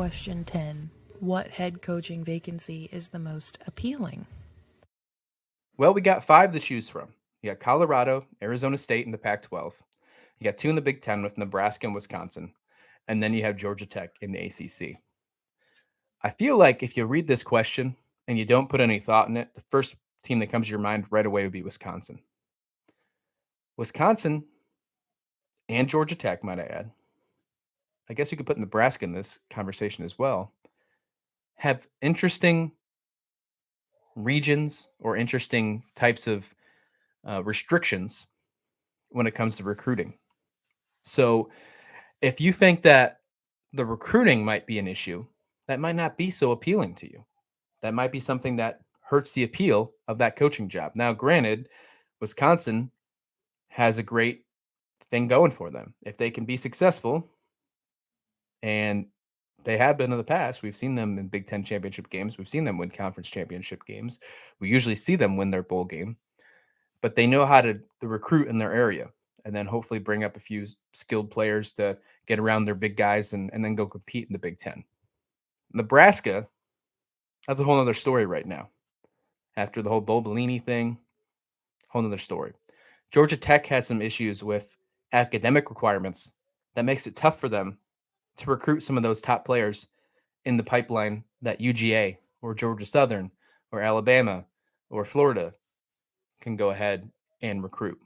Question 10. What head coaching vacancy is the most appealing? Well, we got 5 to choose from. You got Colorado, Arizona State in the Pac-12. You got 2 in the Big Ten with Nebraska and Wisconsin. And then you have Georgia Tech in the ACC. I feel like if you read this question and you don't put any thought in it, the first team that comes to your mind right away would be Wisconsin. Wisconsin and Georgia Tech, might I add, I guess you could put Nebraska in this conversation as well, have interesting regions or interesting types of restrictions when it comes to recruiting. So if you think that the recruiting might be an issue, that might not be so appealing to you. That might be something that hurts the appeal of that coaching job. Now, granted, Wisconsin has a great thing going for them. If they can be successful, and they have been in the past, we've seen them in Big Ten championship games. We've seen them win conference championship games. We usually see them win their bowl game, but they know how to recruit in their area and then hopefully bring up a few skilled players to get around their big guys and then go compete in the Big Ten. Nebraska, that's a whole other story right now. After the whole Bo Bellini thing, whole other story. Georgia Tech has some issues with academic requirements that makes it tough for them to recruit some of those top players in the pipeline that UGA or Georgia Southern or Alabama or Florida can go ahead and recruit.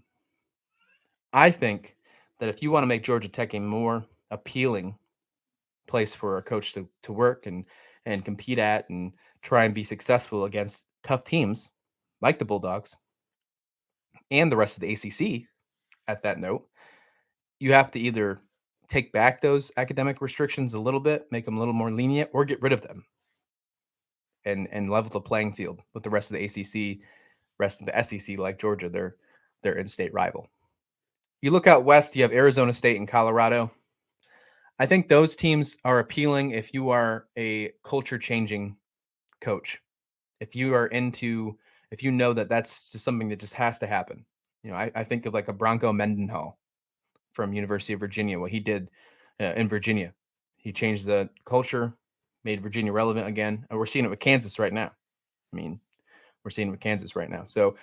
I think that if you want to make Georgia Tech a more appealing place for a coach to work and compete at and try and be successful against tough teams like the Bulldogs and the rest of the ACC at that note, you have to either take back those academic restrictions a little bit, make them a little more lenient, or get rid of them and level the playing field with the rest of the ACC, rest of the SEC, like Georgia, their in-state rival. You look out west, you have Arizona State and Colorado. I think those teams are appealing if you are a culture-changing coach. If you are if you know that that's just something that just has to happen. You know, I think of like a Bronco Mendenhall from University of Virginia, what he did in Virginia. He changed the culture, made Virginia relevant again. And we're seeing it with Kansas right now. I mean, we're seeing it with Kansas right now. So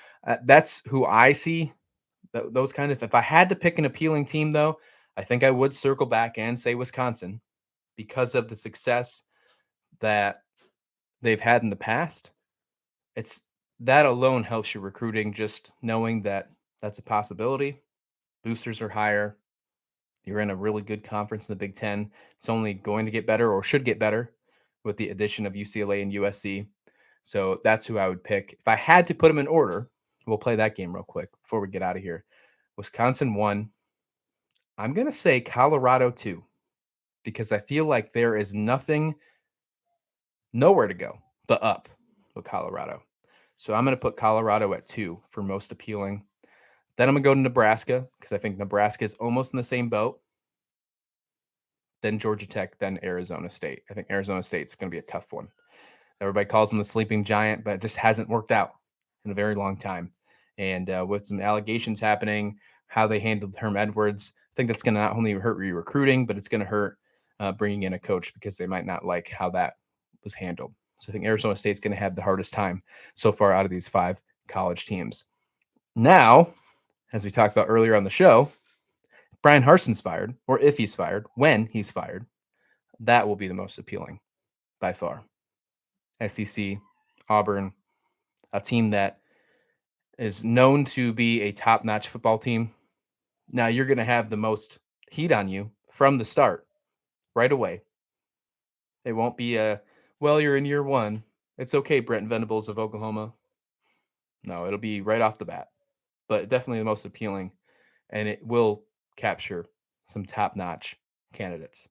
that's who I see. Those kind of, if I had to pick an appealing team, though, I think I would circle back and say Wisconsin because of the success that they've had in the past. It's that alone helps your recruiting, just knowing that that's a possibility. Boosters are higher. You're in a really good conference in the Big Ten. It's only going to get better or should get better with the addition of UCLA and USC. So that's who I would pick. If I had to put them in order, we'll play that game real quick before we get out of here. Wisconsin 1. I'm going to say Colorado 2 because I feel like there is nowhere to go but up with Colorado. So I'm going to put Colorado at 2 for most appealing. Then I'm going to go to Nebraska because I think Nebraska is almost in the same boat. Then Georgia Tech, then Arizona State. I think Arizona State's going to be a tough one. Everybody calls them the sleeping giant, but it just hasn't worked out in a very long time. And with some allegations happening, how they handled Herm Edwards, I think that's going to not only hurt recruiting, but it's going to hurt bringing in a coach because they might not like how that was handled. So I think Arizona State's going to have the hardest time so far out of these 5 college teams. Now, as we talked about earlier on the show, Brian Harson's fired, or if he's fired, when he's fired, that will be the most appealing by far. SEC, Auburn, a team that is known to be a top-notch football team. Now you're going to have the most heat on you from the start, right away. It won't be well, you're in year 1. It's okay, Brent Venables of Oklahoma. No, it'll be right off the bat. But definitely the most appealing, and it will capture some top-notch candidates.